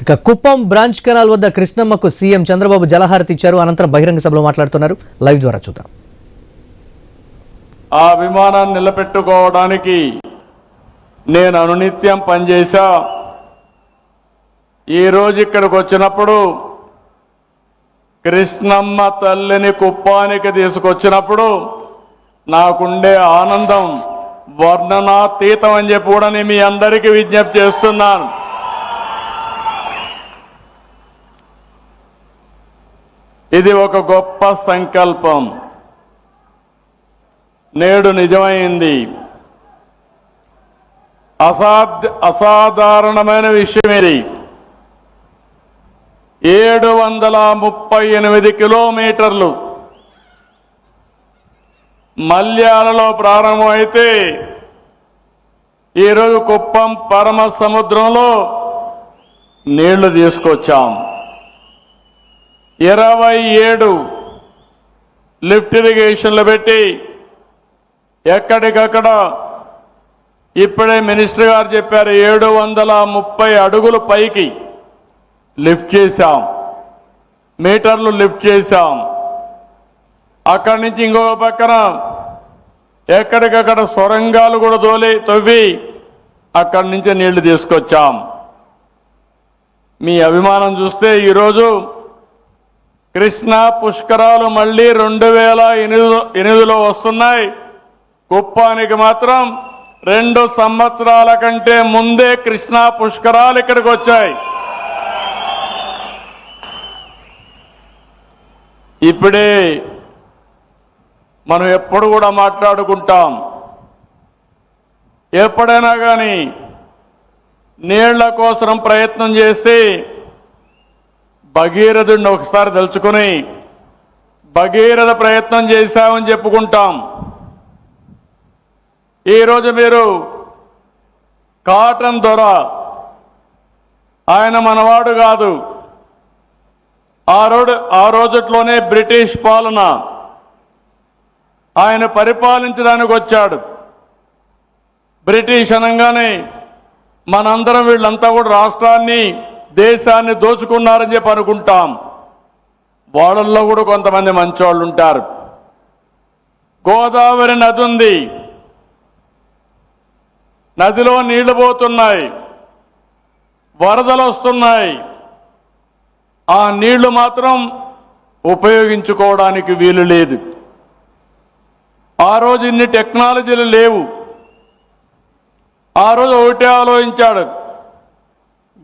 ఇక Kuppam branch canal వద్ద కృష్ణమ్మకు CM Chandrababu జలహారతి ఇచ్చారు. అనంతరం బహిరంగ సభలో మాట్లాడుతున్నారు. లైవ్ ద్వారా చూద్దాం. ఆ విమానాన్ని నిలబెట్టుకోవడానికి నేను అనునిత్యం పనిచేశా. ఈ రోజు ఇక్కడికి వచ్చినప్పుడు కృష్ణమ్మ తల్లిని కుప్పానికి తీసుకొచ్చినప్పుడు నాకుండే ఆనందం వర్ణనాతీతం అని చెప్పి కూడా నేను మీ అందరికీ విజ్ఞప్తి చేస్తున్నాను. ఇది ఒక గొప్ప సంకల్పం నేడు నిజమైంది. అసాధారణమైన విషయం ఇది. 738 కిలోమీటర్లు మల్యాలలో ప్రారంభమైతే ఈరోజు కుప్పం పరమ సముద్రంలో నీళ్లు తీసుకొచ్చాం. 27 లిఫ్ట్ ఇరిగేషన్లు పెట్టి ఎక్కడికక్కడ ఇప్పుడే మినిస్టర్ గారు చెప్పారు 730 అడుగులు పైకి లిఫ్ట్ చేశాం, మీటర్లు లిఫ్ట్ చేశాం. అక్కడి నుంచి ఇంకొక పక్కన ఎక్కడికక్కడ సొరంగాలు కూడా తవ్వి అక్కడి నుంచి నీళ్లు తీసుకొచ్చాం. మీ అభిమానం చూస్తే ఈరోజు కృష్ణా పుష్కరాలు మళ్ళీ 2008లో వస్తున్నాయి. కుప్పానికి మాత్రం 2 సంవత్సరాల కంటే ముందే కృష్ణా పుష్కరాలు ఇక్కడికి వచ్చాయి. ఇప్పుడే మనం ఎప్పుడు కూడా మాట్లాడుకుంటాం, ఎప్పుడైనా కానీ నీళ్ల కోసం ప్రయత్నం చేసి భగీరథుడిని ఒకసారి తలుచుకుని భగీరథ ప్రయత్నం చేశామని చెప్పుకుంటాం. ఈరోజు మీరు కాటన్ దొర, ఆయన మనవాడు కాదు. ఆ రోజుట్లోనే బ్రిటిష్ పాలన ఆయన పరిపాలించడానికి వచ్చాడు. బ్రిటిష్ అనగానే మనందరం వీళ్ళంతా కూడా రాష్ట్రాన్ని దేశాన్ని దోచుకున్నారని చెప్పి అనుకుంటాం. వాళ్ళల్లో కూడా కొంతమంది మంచోళ్ళు ఉంటారు. గోదావరి నది ఉంది, నదిలో నీళ్లు పోతున్నాయి, వరదలు వస్తున్నాయి. ఆ నీళ్లు మాత్రం ఉపయోగించుకోవడానికి వీలు లేదు. ఆ రోజు ఇన్ని టెక్నాలజీలు లేవు. ఆ రోజు ఒకటే ఆలోచించాడు,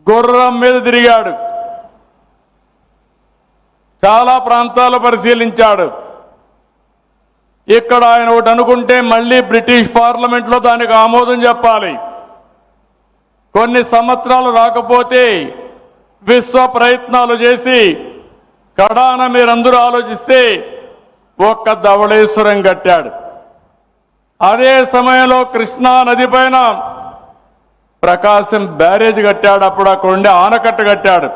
గుర్రం మీద తిరిగాడు, చాలా ప్రాంతాలు పరిశీలించాడు. ఇక్కడ ఆయన ఒకటి అనుకుంటే మళ్ళీ బ్రిటిష్ పార్లమెంట్లో దానికి ఆమోదం చెప్పాలి. కొన్ని సంవత్సరాలు రాకపోతే విశ్వ ప్రయత్నాలు చేసి కడాన మీరందరూ ఆలోచిస్తే ఒక్క ధవళేశ్వరం కట్టాడు. అదే సమయంలో కృష్ణా నది పైన ప్రకాశం బ్యారేజ్ కట్టాడు. అప్పుడు అక్కడ ఉండే ఆనకట్ట కట్టాడు.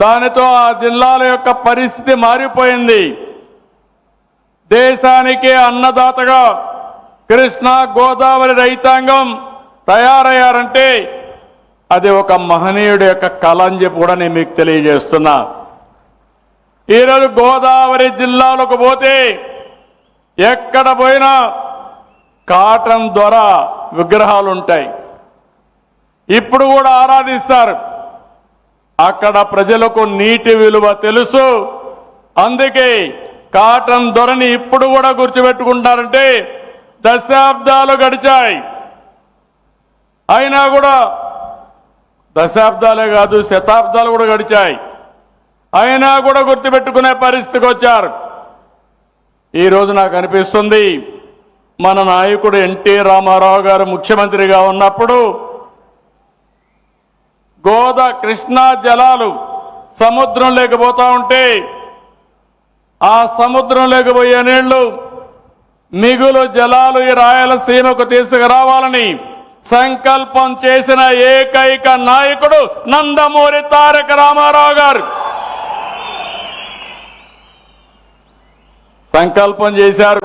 దానితో ఆ జిల్లాల యొక్క పరిస్థితి మారిపోయింది. దేశానికే అన్నదాతగా కృష్ణా గోదావరి రైతాంగం తయారయ్యారంటే అది ఒక మహనీయుడి యొక్క కళ అని చెప్పి కూడా నేను మీకు తెలియజేస్తున్నా. ఈరోజు గోదావరి జిల్లాలకు పోతే ఎక్కడ పోయినా కాటన్ ద్వారా విగ్రహాలు ఉంటాయి. ఇప్పుడు కూడా ఆరాధిస్తారు. అక్కడ ప్రజలకు నీటి విలువ తెలుసు. అందుకే కాటన్ దొరని ఇప్పుడు కూడా గుర్తుపెట్టుకుంటారంటే దశాబ్దాలు గడిచాయి. అయినా కూడా దశాబ్దాలే కాదు శతాబ్దాలు కూడా గడిచాయి. అయినా కూడా గుర్తుపెట్టుకునే పరిస్థితికి వచ్చారు. ఈరోజు నాకు అనిపిస్తుంది మన నాయకుడు ఎన్టీ రామారావు గారు ముఖ్యమంత్రిగా ఉన్నప్పుడు కృష్ణా జలాలు సముద్రం లేకపోతా ఉంటే ఆ సముద్రం లేకపోయే నీళ్లు మిగులు జలాలు ఈ రాయలసీమకు తీసుకురావాలని సంకల్పం చేసిన ఏకైక నాయకుడు నందమూరి తారక రామారావు గారు. సంకల్పం చేశారు.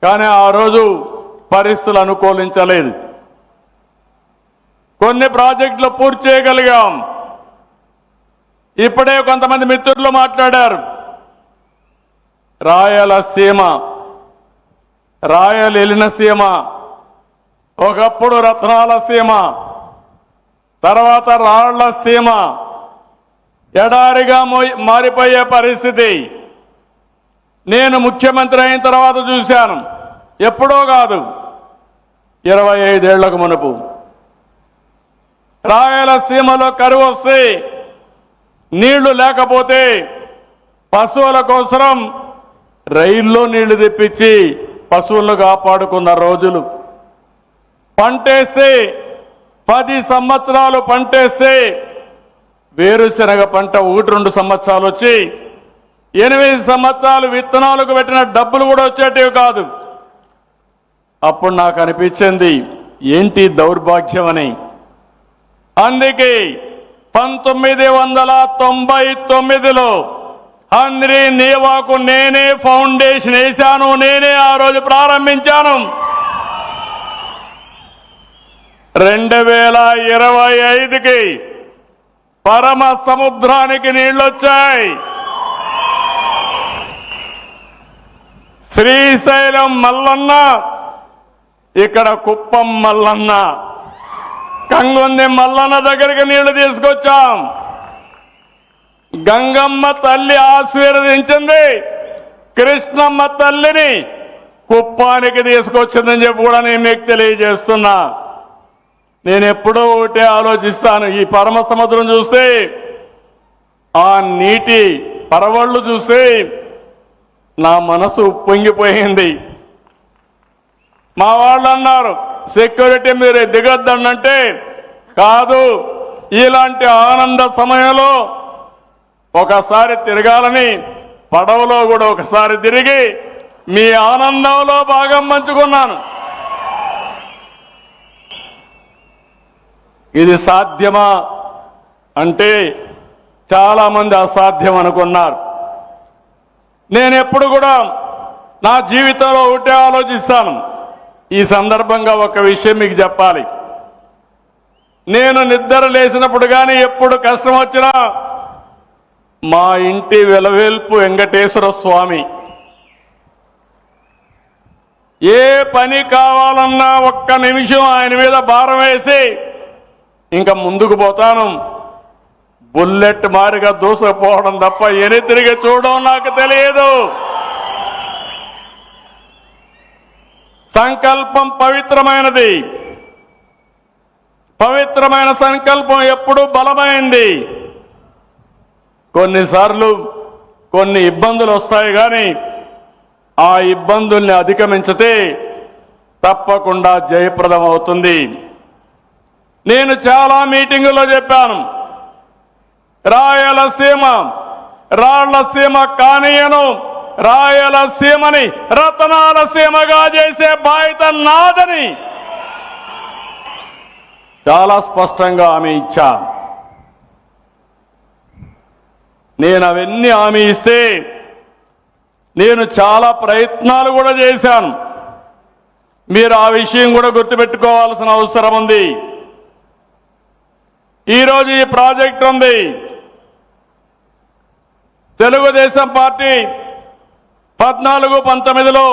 కానీ ఆ రోజు పరిస్థితులు అనుకూలించలేదు. కొన్ని ప్రాజెక్టులు పూర్తి చేయగలిగాం. ఇప్పుడే కొంతమంది మిత్రులు మాట్లాడారు. రాయలసీమ, రాయలసీమ, ఒకప్పుడు రత్నాల సీమ, తర్వాత రాళ్ల సీమ, ఎడారిగా మారిపోయే పరిస్థితి నేను ముఖ్యమంత్రి అయిన తర్వాత చూశాను. ఎప్పుడో కాదు, 25 ఏళ్లకు మునుపు. రాయలసీమలో కరువు వస్తే, నీళ్లు లేకపోతే పశువుల కోసం రైల్లో నీళ్లు తెప్పించి పశువులను కాపాడుకున్న రోజులు. పంటేస్తే 10 సంవత్సరాలు పంటేస్తే వేరుశనగ పంట 1-2 సంవత్సరాలు వచ్చి 8 సంవత్సరాలు విత్తనాలకు పెట్టిన డబ్బులు కూడా వచ్చేటివి కాదు. అప్పుడు నాకు అనిపించింది ఏంటి దౌర్భాగ్యం అని. అందుకే 1999లో హంద్రీ నీవాకు నేనే ఫౌండేషన్ వేశాను, నేనే ఆ రోజు ప్రారంభించాను. 2025కి పరమ సముద్రానికి నీళ్లొచ్చాయి. శ్రీశైలం మల్లన్న, ఇక్కడ కుప్పం మల్లన్న, కంగుంది మల్లన్న దగ్గరికి నీళ్లు తీసుకొచ్చాం. గంగమ్మ తల్లి ఆశీర్వదించింది, కృష్ణమ్మ తల్లిని కుప్పానికి తీసుకొచ్చిందని చెప్పి కూడా నేను మీకు తెలియజేస్తున్నా. నేను ఎప్పుడో ఒకటే ఆలోచిస్తాను, ఈ పరమ సముద్రం చూస్తే, ఆ నీటి పరవళ్ళు చూస్తే నా మనసు పొంగిపోయింది. మా వాళ్ళు అన్నారు సెక్యూరిటీ మీరు దిగొద్దనంటే, కాదు ఇలాంటి ఆనంద సమయంలో ఒకసారి తిరగాలని పడవలో కూడా ఒకసారి తిరిగి మీ ఆనందంలో భాగం పంచుకున్నాను. ఇది సాధ్యమా అంటే చాలా మంది అసాధ్యం అనుకున్నారు. నేను ఎప్పుడు కూడా నా జీవితంలో ఒకటే ఆలోచిస్తాను. ఈ సందర్భంగా ఒక విషయం మీకు చెప్పాలి. నేను నిద్ర లేచినప్పుడు కానీ ఎప్పుడు కష్టం వచ్చినా మా ఇంటి వెలవేల్పు వెంకటేశ్వర స్వామి, ఏ పని కావాలన్నా ఒక్క నిమిషం ఆయన మీద భారం వేసి ఇంకా ముందుకు పోతాను. బుల్లెట్ మారిగా దూసుకుపోవడం తప్ప ఎని తిరిగి చూడడం నాకు తెలియదు. సంకల్పం పవిత్రమైనది. పవిత్రమైన సంకల్పం ఎప్పుడూ బలమైంది. కొన్నిసార్లు కొన్ని ఇబ్బందులు వస్తాయి, కానీ ఆ ఇబ్బందుల్ని అధిగమించితే తప్పకుండా జయప్రదం అవుతుంది. నేను చాలా మీటింగుల్లో చెప్పాను, రాయలసీమ రాళ్లసీమ కానీయను, రాయలసీమని రతనాల సీమగా చేసే బాధ్యత నాదని చాలా స్పష్టంగా హామీ ఇచ్చా. నేను అవన్నీ హామీ ఇస్తే నేను చాలా ప్రయత్నాలు కూడా చేశాను. మీరు ఆ విషయం కూడా గుర్తుపెట్టుకోవాల్సిన అవసరం ఉంది. ఈరోజు ఈ ప్రాజెక్ట్ ఉంది. తెలుగుదేశం పార్టీ 14-19లో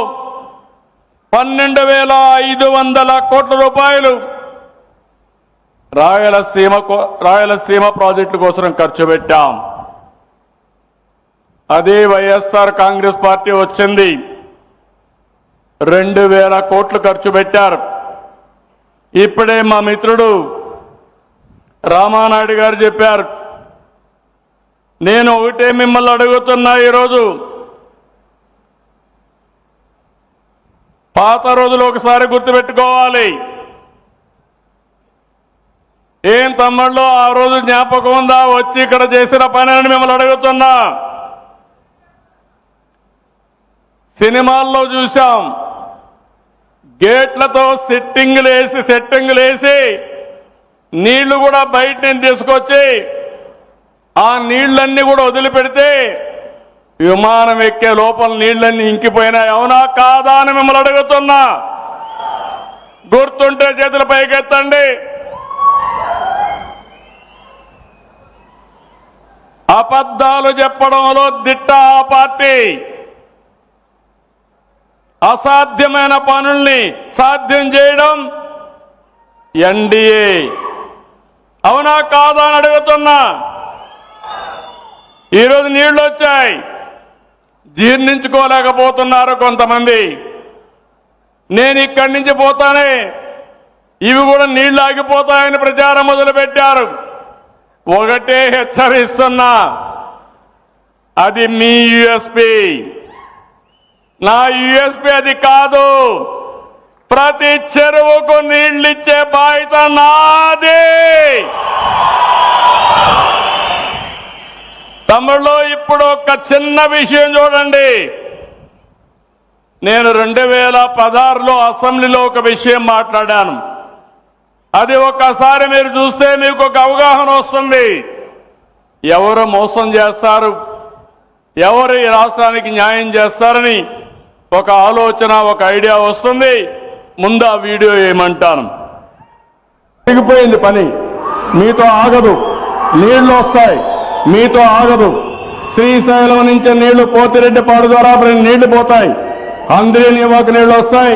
12,500 కోట్ల రూపాయలు రాయలసీమ ప్రాజెక్టు కోసం ఖర్చు పెట్టాం. అదే వైఎస్ఆర్ కాంగ్రెస్ పార్టీ వచ్చింది, 2,000 కోట్లు ఖర్చు పెట్టారు. ఇప్పుడే మా మిత్రుడు రామానాయుడు గారు చెప్పారు. నేను ఒకటే మిమ్మల్ని అడుగుతున్నా, ఈరోజు పాత రోజులు ఒకసారి గుర్తుపెట్టుకోవాలి. ఏం తమ్ముళ్ళు ఆ రోజు జ్ఞాపకం ఉందా వచ్చి ఇక్కడ చేసిన పని అని మిమ్మల్ని అడుగుతున్నా. సినిమాల్లో చూశాం, గేట్లతో సెట్టింగులు వేసి నీళ్లు కూడా బయట నుంచి తీసుకొచ్చి ఆ నీళ్లన్నీ కూడా వదిలిపెడితే విమానం ఎక్కే లోపల నీళ్లన్నీ ఇంకిపోయినాయి. అవునా కాదా అని మిమ్మల్ని అడుగుతున్నా. గుర్తుంటే చేతుల పైకెత్తండి. అబద్ధాలు చెప్పడంలో దిట్ట ఆ పార్టీ. అసాధ్యమైన పనుల్ని సాధ్యం చేయడం ఎన్డీఏ. అవునా కాదా అని అడుగుతున్నా. ఈరోజు నీళ్లు వచ్చాయి, జీర్ణించుకోలేకపోతున్నారు కొంతమంది. నేను ఇక్కడి నుంచి పోతానే ఇవి కూడా నీళ్లు ఆగిపోతాయని ప్రచారం మొదలుపెట్టారు. ఒకటే హెచ్చరిస్తున్నా, అది మీ యుఎస్పి. నా యుఎస్పి అది కాదు. ప్రతి చెరువుకు నీళ్ళిచ్చే బాధ్యత నాది. తమిళలో ఇప్పుడు ఒక చిన్న విషయం చూడండి. నేను 2016లో అసెంబ్లీలో ఒక విషయం మాట్లాడాను. అది ఒక్కసారి మీరు చూస్తే మీకు ఒక అవగాహన వస్తుంది. ఎవరు మోసం చేస్తారు, ఎవరు ఈ రాష్ట్రానికి న్యాయం చేస్తారని ఒక ఆలోచన, ఒక ఐడియా వస్తుంది. ముందు ఆ వీడియో ఏమంటాను. ఆగిపోయింది పని, మీతో ఆగదు. నీళ్లు వస్తాయి, మీతో ఆగదు. శ్రీశైలం నుంచి నీళ్లు పోతిరెడ్డిపాడు ద్వారా నీళ్లు పోతాయి. అంద్రేనివాకు నీళ్లు వస్తాయి,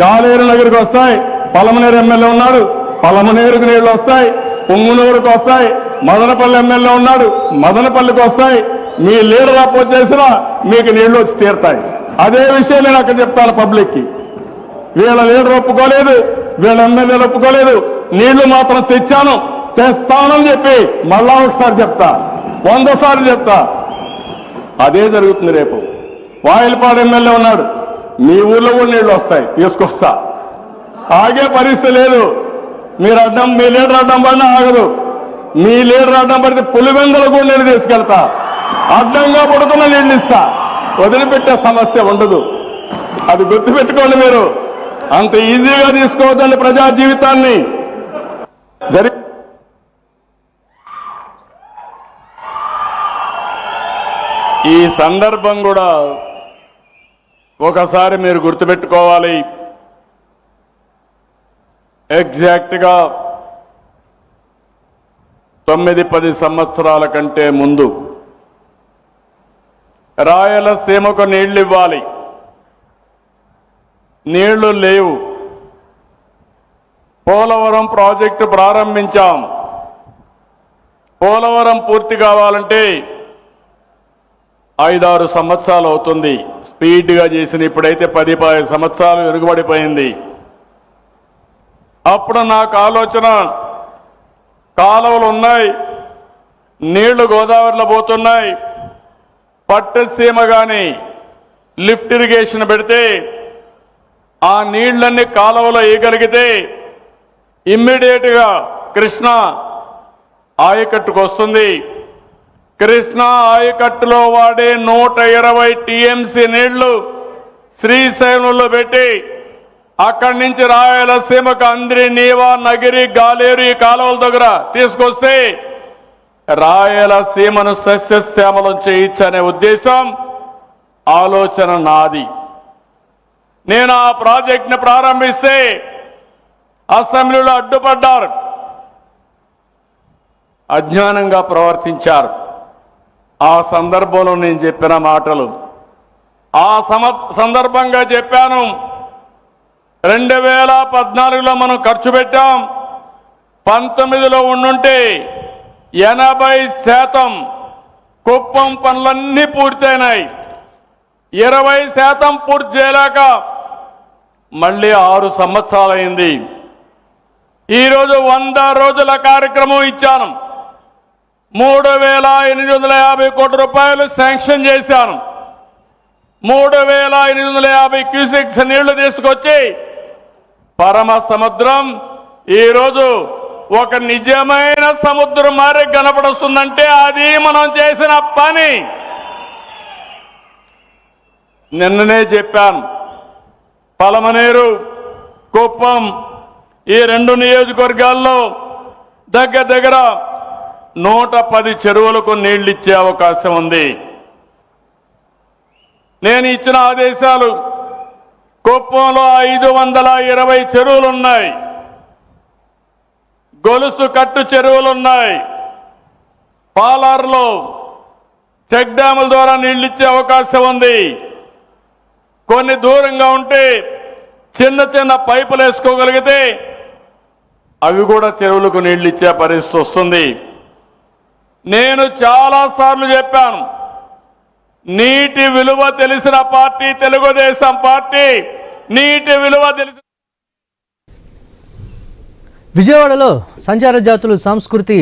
గాలేరు నగరికి వస్తాయి. పలమనేరు ఎమ్మెల్యే ఉన్నాడు, పలమనేరుకు నీళ్లు వస్తాయి. పుంగునూరుకు వస్తాయి. మదనపల్లి ఎమ్మెల్యే ఉన్నాడు, మదనపల్లికి వస్తాయి. మీ లీడర్ అపోజ్ చేసినా మీకు నీళ్లు వచ్చి తీరుతాయి. అదే విషయం నేను అక్కడ చెప్తాను పబ్లిక్ కి. వీళ్ళ లీడర్ ఒప్పుకోలేదు, వీళ్ళ ఎమ్మెల్యేలు ఒప్పుకోలేదు. నీళ్లు మాత్రం తెచ్చాను, తెస్తానని చెప్పి మళ్ళా ఒకసారి చెప్తా, 100 సార్లు చెప్తా. అదే జరుగుతుంది రేపు. వాయిల్పాడు ఎమ్మెల్యే ఉన్నాడు, మీ ఊర్లో కూడా నీళ్లు వస్తాయి, తీసుకొస్తా. ఆగే పరిస్థితి లేదు. మీరు అడ్డం, మీ లీడర్ అడ్డం పడినా ఆగదు. మీ లీడర్ అడ్డం పడితే పులివెందులు కూడా నీళ్లు తీసుకెళ్తా. అడ్డంగా పడుతున్న నీళ్లు ఇస్తా. వదిలిపెట్టే సమస్య ఉండదు. అది గుర్తుపెట్టుకోండి. మీరు అంత ఈజీగా తీసుకోవద్దండి ప్రజా జీవితాన్ని. ఈ సందర్భం కూడా ఒకసారి మీరు గుర్తుపెట్టుకోవాలి. ఎగ్జాక్ట్గా 9-10 సంవత్సరాల కంటే ముందు రాయలసీమకు నీళ్లు ఇవ్వాలి, నీళ్లు లేవు. పోలవరం ప్రాజెక్టు ప్రారంభించాం. పోలవరం పూర్తి కావాలంటే 5-6 సంవత్సరాలు అవుతుంది. స్పీడ్గా చేసిన ఇప్పుడైతే 10-15 సంవత్సరాలు వెనుకబడిపోయింది. అప్పుడు నాకు ఆలోచన, కాలువలు ఉన్నాయి, నీళ్లు గోదావరిలో పోతున్నాయి, పట్టసీమ కానీ లిఫ్ట్ ఇరిగేషన్ పెడితే ఆ నీళ్లన్నీ కాలువలో వేయగలిగితే ఇమ్మీడియట్గా కృష్ణా ఆయకట్టుకు వస్తుంది. కృష్ణా ఆయకట్టులో వాడే 120 టీఎంసీ నీళ్లు శ్రీశైలంలో పెట్టి అక్కడి నుంచి రాయలసీమకు అంద్రి, నీవా, నగిరి, గాలేరు ఈ కాలువల దగ్గర తీసుకొస్తే రాయలసీమను సస్యశ్యామలం చేయించనే ఉద్దేశం, ఆలోచన నాది. నేను ఆ ప్రాజెక్టుని ప్రారంభిస్తే అసెంబ్లీలో అడ్డుపడ్డారు, అజ్ఞానంగా ప్రవర్తించారు. ఆ సందర్భంలో నేను చెప్పిన మాటలు, ఆ సందర్భంగా చెప్పాను. 2014లో మనం ఖర్చు పెట్టాం. 19లో ఉండుంటే 80% కుప్పం పనులన్నీ పూర్తయినాయి. 20% పూర్తి చేయలేక మళ్ళీ 6 సంవత్సరాలైంది. ఈరోజు 100 రోజుల కార్యక్రమం ఇచ్చాను. 3,850 కోట్ల రూపాయలు శాంక్షన్ చేశాను. 3,850 క్యూసెక్స్ నీళ్లు తీసుకొచ్చి పరమ సముద్రం ఈరోజు ఒక నిజమైన సముద్రం మారి కనపడుతుందంటే అది మనం చేసిన పని. నిన్ననే చెప్పాను, పలమనేరు, కుప్పం ఈ 2 నియోజకవర్గాల్లో దగ్గర దగ్గర 110 చెరువులకు నీళ్లు ఇచ్చే అవకాశం ఉంది. నేను ఇచ్చిన ఆదేశాలు, కుప్పంలో 520 చెరువులున్నాయి, గొలుసు కట్టు చెరువులున్నాయి, పాలార్లో చెక్ డ్యాముల ద్వారా నీళ్లు ఇచ్చే అవకాశం ఉంది. కొన్ని దూరంగా ఉంటే చిన్న చిన్న పైపులు వేసుకోగలిగితే అవి కూడా చెరువులకు నీళ్లు ఇచ్చే పరిస్థితి వస్తుంది. నేను చాలాసార్లు చెప్పాను, నీటి విలువ తెలిసిన పార్టీ తెలుగుదేశం పార్టీ. నీటి విలువ తెలిసిన విజయవాడలో సంచార జాతులు సంస్కృతి